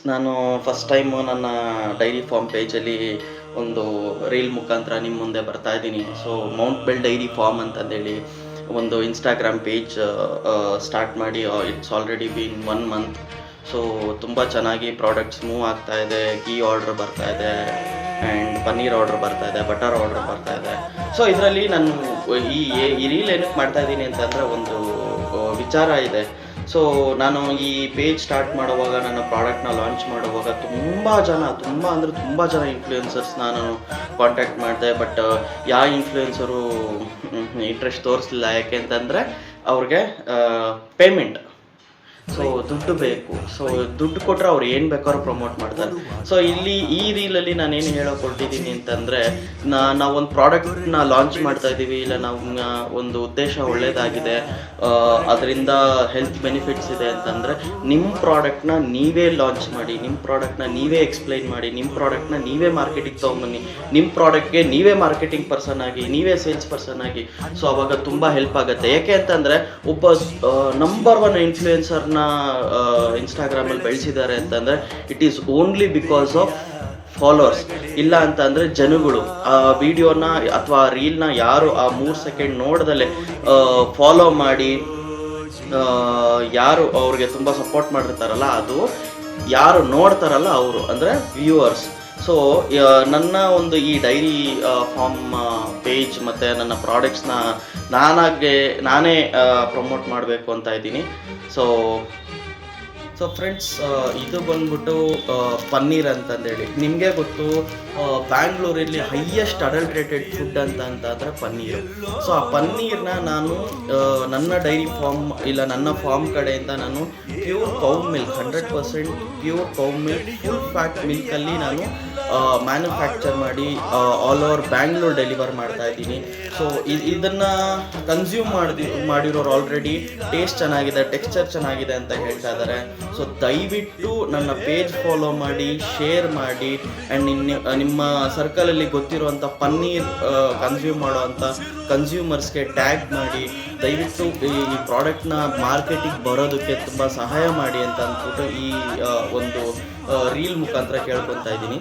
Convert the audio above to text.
ನಾನು first time ನನ್ನ dairy farm ಪೇಜಲ್ಲಿ ಒಂದು ರೀಲ್ ಮುಖಾಂತರ ನಿಮ್ಮ ಮುಂದೆ ಬರ್ತಾ ಇದ್ದೀನಿ. So Mount bell dairy farm ಅಂತಂದೇಳಿ ಒಂದು ಇನ್ಸ್ಟಾಗ್ರಾಮ್ ಪೇಜ್ ಸ್ಟಾರ್ಟ್ ಮಾಡಿ it's already bean 1 month. So ತುಂಬ ಚೆನ್ನಾಗಿ ಪ್ರಾಡಕ್ಟ್ಸ್ ಮೂವ್ ಆಗ್ತಾ ಇದೆ. ಗೀ ಆರ್ಡ್ರ್ ಬರ್ತಾ ಇದೆ ಆ್ಯಂಡ್ ಪನ್ನೀರ್ ಆರ್ಡ್ರ್ ಬರ್ತಾ ಇದೆ, ಬಟರ್ ಆರ್ಡ್ರ್ ಬರ್ತಾ ಇದೆ. ಸೊ ಇದರಲ್ಲಿ ನಾನು ಈ ರೀಲ್ ಏನಕ್ಕೆ ಮಾಡ್ತಾ ಇದ್ದೀನಿ ಅಂತಂದರೆ ಒಂದು ವಿಚಾರ ಇದೆ. ಸೊ ನಾನು ಈ ಪೇಜ್ ಸ್ಟಾರ್ಟ್ ಮಾಡುವಾಗ, ನನ್ನ ಪ್ರಾಡಕ್ಟ್ನ ಲಾಂಚ್ ಮಾಡುವಾಗ ತುಂಬ ಜನ ಇನ್ಫ್ಲೂಯೆನ್ಸರ್ಸ್ ನಾನು ಕಾಂಟ್ಯಾಕ್ಟ್ ಮಾಡಿದೆ. ಬಟ್ ಯಾವ ಇನ್ಫ್ಲೂಯೆನ್ಸರು ಇಂಟ್ರೆಸ್ಟ್ ತೋರಿಸಲಿಲ್ಲ. ಯಾಕೆ ಅಂತಂದರೆ ಅವ್ರಿಗೆ ಪೇಮೆಂಟ್, ಸೊ ದುಡ್ಡು ಬೇಕು. ಸೊ ದುಡ್ಡು ಕೊಟ್ಟರೆ ಅವ್ರು ಏನು ಬೇಕಾದ್ರೂ ಪ್ರಮೋಟ್ ಮಾಡ್ತಾರೆ. ಸೊ ಇಲ್ಲಿ ಈ ರೀಲಲ್ಲಿ ನಾನೇನು ಹೇಳೋಕೊಟ್ಟಿದ್ದೀನಿ ಅಂತಂದರೆ, ನಾವೊಂದು ಪ್ರಾಡಕ್ಟ್ನ ಲಾಂಚ್ ಮಾಡ್ತಾ ಇದ್ದೀವಿ, ಇಲ್ಲ ನಾವು ಒಂದು ಉದ್ದೇಶ ಒಳ್ಳೆಯದಾಗಿದೆ, ಅದರಿಂದ ಹೆಲ್ತ್ ಬೆನಿಫಿಟ್ಸ್ ಇದೆ ಅಂತಂದರೆ ನಿಮ್ಮ ಪ್ರಾಡಕ್ಟ್ನ ನೀವೇ ಲಾಂಚ್ ಮಾಡಿ, ನಿಮ್ಮ ಪ್ರಾಡಕ್ಟ್ನ ನೀವೇ ಎಕ್ಸ್ಪ್ಲೈನ್ ಮಾಡಿ, ನಿಮ್ಮ ಪ್ರಾಡಕ್ಟ್ನ ನೀವೇ ಮಾರ್ಕೆಟಿಂಗ್ ತೊಗೊಂಬನ್ನಿ, ನಿಮ್ಮ ಪ್ರಾಡಕ್ಟ್ಗೆ ನೀವೇ ಮಾರ್ಕೆಟಿಂಗ್ ಪರ್ಸನ್ ಆಗಿ, ನೀವೇ ಸೇಲ್ಸ್ ಪರ್ಸನ್ ಆಗಿ. ಸೊ ಅವಾಗ ತುಂಬ ಹೆಲ್ಪ್ ಆಗುತ್ತೆ. ಯಾಕೆ ಅಂತಂದರೆ ಒಬ್ಬ ನಂಬರ್ 1 ಇನ್ಫ್ಲೂಯೆನ್ಸರ್ನ ಇನ್ಸ್ಟಾಗ್ರಾಮಲ್ಲಿ ಬೆಳೆಸಿದ್ದಾರೆ ಅಂತಂದರೆ it is only because of followers. ಇಲ್ಲ ಅಂತ ಅಂದರೆ ಜನಗಳು ಆ ವಿಡಿಯೋನ ಅಥವಾ ರೀಲ್ನ ಯಾರು ಆ 3 ಸೆಕೆಂಡ್ ನೋಡ್ದಲ್ಲೇ ಫಾಲೋ ಮಾಡಿ, ಯಾರು ಅವ್ರಿಗೆ ತುಂಬ ಸಪೋರ್ಟ್ ಮಾಡಿರ್ತಾರಲ್ಲ, ಅದು ಯಾರು ನೋಡ್ತಾರಲ್ಲ ಅವರು ಅಂದರೆ ವ್ಯೂವರ್ಸ್. ಸೊ ನನ್ನ ಒಂದು ಈ ಡೈರಿ ಫಾರ್ಮ್ ಪೇಜ್ ಮತ್ತು ನನ್ನ ಪ್ರಾಡಕ್ಟ್ಸ್ನ ನಾನೇ ಪ್ರಮೋಟ್ ಮಾಡಬೇಕು ಅಂತ ಇದ್ದೀನಿ. ಸೊ ಫ್ರೆಂಡ್ಸ್, ಇದು ಬಂದ್ಬಿಟ್ಟು ಪನ್ನೀರ್ ಅಂತಂದೇಳಿ ನಿಮಗೆ ಗೊತ್ತು. ಬ್ಯಾಂಗ್ಳೂರಲ್ಲಿ ಹೈಯೆಸ್ಟ್ ಅಡಲ್ಟ್ರೇಟೆಡ್ ಫುಡ್ ಅಂತಂದರೆ ಪನ್ನೀರು. ಸೊ ಆ ಪನ್ನೀರ್ನ ನಾನು ನನ್ನ ಡೈರಿ ಫಾರ್ಮ್ ಇಲ್ಲ ನನ್ನ ಫಾರ್ಮ್ ಕಡೆಯಿಂದ ನಾನು pure cow milk, 100% pure cow milk, full fat ಮಿಲ್ಕಲ್ಲಿ ನಾನು ಮ್ಯಾನುಫ್ಯಾಕ್ಚರ್ ಮಾಡಿ ಆಲ್ ಓವರ್ ಬ್ಯಾಂಗ್ಳೂರ್ ಡೆಲಿವರ್ ಮಾಡ್ತಾ ಇದ್ದೀನಿ. ಸೊ ಇದನ್ನು ಕನ್ಸ್ಯೂಮ್ ಮಾಡಿರೋರು ಆಲ್ರೆಡಿ ಟೇಸ್ಟ್ ಚೆನ್ನಾಗಿದೆ, ಟೆಕ್ಸ್ಚರ್ ಚೆನ್ನಾಗಿದೆ ಅಂತ ಹೇಳ್ತಾ ಇದ್ದಾರೆ. ಸೊ ದಯವಿಟ್ಟು ನನ್ನ ಪೇಜ್ ಫಾಲೋ ಮಾಡಿ, ಶೇರ್ ಮಾಡಿ, ಆ್ಯಂಡ್ ನಿಮ್ಮ ಸರ್ಕಲಲ್ಲಿ ಗೊತ್ತಿರುವಂಥ ಪನ್ನೀರ್ ಕನ್ಸ್ಯೂಮ್ ಮಾಡುವಂಥ ಕನ್ಸ್ಯೂಮರ್ಸ್ಗೆ ಟ್ಯಾಗ್ ಮಾಡಿ, ದಯವಿಟ್ಟು ಈ ಪ್ರಾಡಕ್ಟ್ನ ಮಾರ್ಕೆಟಿಗೆ ಬರೋದಕ್ಕೆ ತುಂಬ ಸಹಾಯ ಮಾಡಿ ಅಂತ ಅಂದ್ಬಿಟ್ಟು ಈ ಒಂದು ರೀಲ್ ಮುಖಾಂತರ ಕೇಳ್ಕೊತಾ ಇದ್ದೀನಿ.